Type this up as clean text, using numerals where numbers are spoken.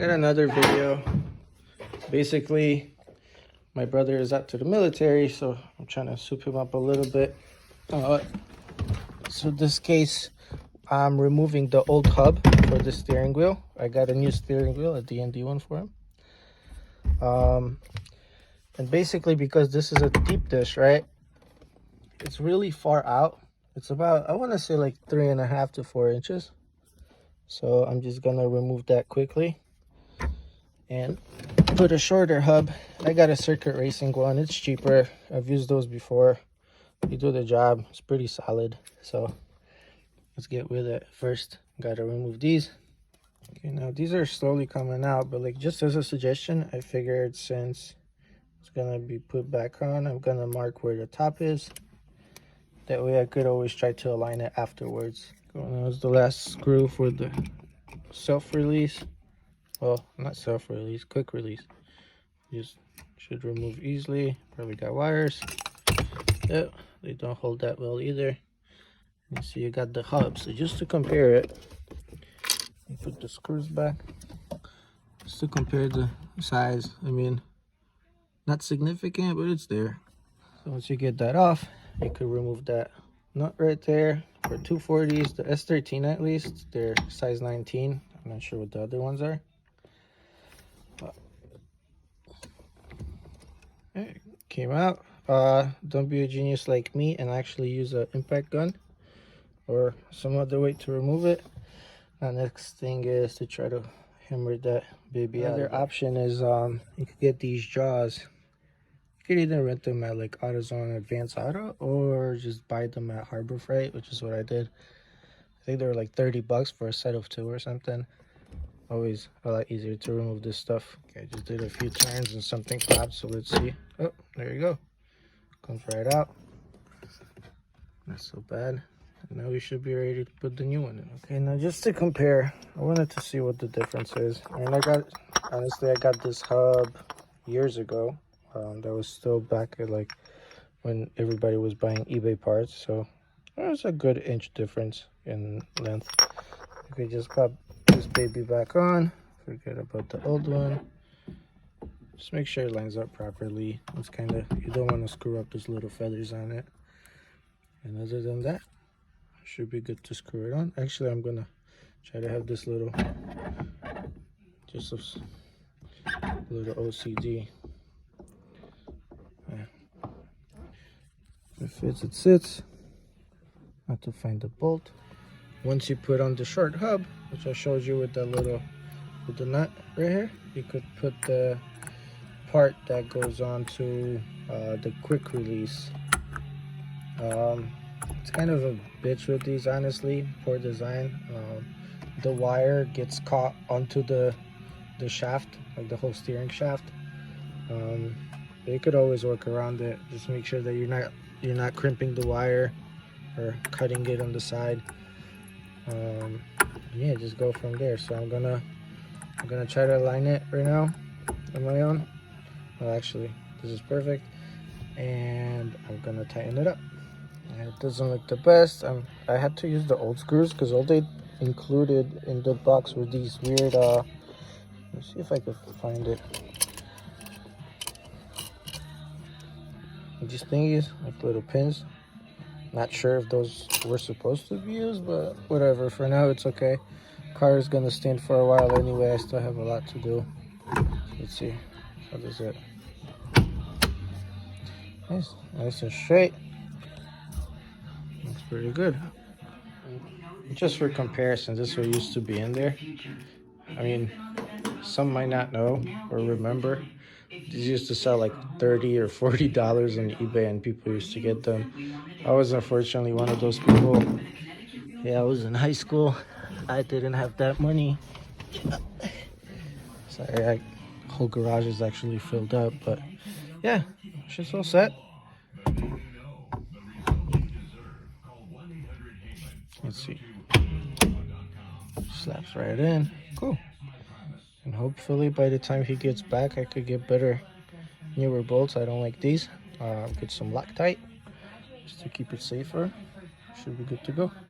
Got another video. Basically, my brother is out to the military, so I'm trying to soup him up a little bit. So this case, I'm removing the old hub for the steering wheel. I got a new steering wheel, a D&D one for him. And basically, because this is a deep dish, right? It's really far out. It's about, I want to say like 3.5 to 4 inches. So I'm just gonna remove that quickly and put a shorter hub. I got a circuit racing one. It's cheaper. I've used those before. They do the job. It's pretty solid. So let's get with it. First, gotta remove these. Okay, now these are slowly coming out, but like just as a suggestion, I figured since it's gonna be put back on, I'm gonna mark where the top is. That way I could always try to align it afterwards. That was the last screw for the self-release. Well, not self-release, quick release. Just should remove easily. Probably got wires. Yep, they don't hold that well either. You see you got the hub. So just to compare it, you put the screws back. Just to compare the size. I mean, not significant, but it's there. So once you get that off, you could remove that nut right there. For 240s, the S13 at least, they're size 19. I'm not sure what the other ones are. It came out. Don't be a genius like me and actually use an impact gun or some other way to remove it. Now next thing is to try to hammer that baby out. Another option is you could get these jaws. You could either rent them at like AutoZone Advanced Auto or just buy them at Harbor Freight, which is what I did. I think they were like 30 bucks for a set of 2 or something. Always a lot easier to remove this stuff. Okay, I just did a few turns and something popped, so let's see. Oh, there you go. Comes right out. Not so bad. And now we should be ready to put the new one in. Okay, now just to compare, I wanted to see what the difference is. And honestly, I got this hub years ago. That was still back at like when everybody was buying eBay parts, so there's a good inch difference in length. Okay, just pop this baby back on. Forget about the old one. Just make sure it lines up properly. It's kind of, you don't want to screw up those little feathers on it. And other than that, should be good to screw it on. Actually, I'm gonna try to have this little, just a little OCD. If it fits, it sits. Have to find the bolt. Once you put on the short hub, which I showed you with the nut right here, you could put the part that goes on to the quick release. It's kind of a bitch with these, honestly. Poor design. The wire gets caught onto the shaft, like the whole steering shaft. You could always work around it. Just make sure that you're not crimping the wire or cutting it on the side. Yeah, just go from there. So I'm gonna try to align it right now on my own. Well, actually, this is perfect, and I'm gonna tighten it up. And it doesn't look the best. I had to use the old screws because all they included in the box were these weird. Let's see if I could find it. These thingies, like little pins. Not sure if those were supposed to be used, but whatever. For now, it's okay. Car is gonna stand for a while anyway. I still have a lot to do. So let's see. How does it? Nice and straight. Looks pretty good. Just for comparison, this one used to be in there. I mean, some might not know or remember. These used to sell like $30 or $40 on eBay, and people used to get them. I was unfortunately one of those people. Yeah, I was in high school. I didn't have that money. Sorry, whole garage is actually filled up, but yeah, shit's all set. Let's see. Slaps right in. Cool. And hopefully by the time he gets back, I could get better, newer bolts. I don't like these. Get some Loctite just to keep it safer. Should be good to go.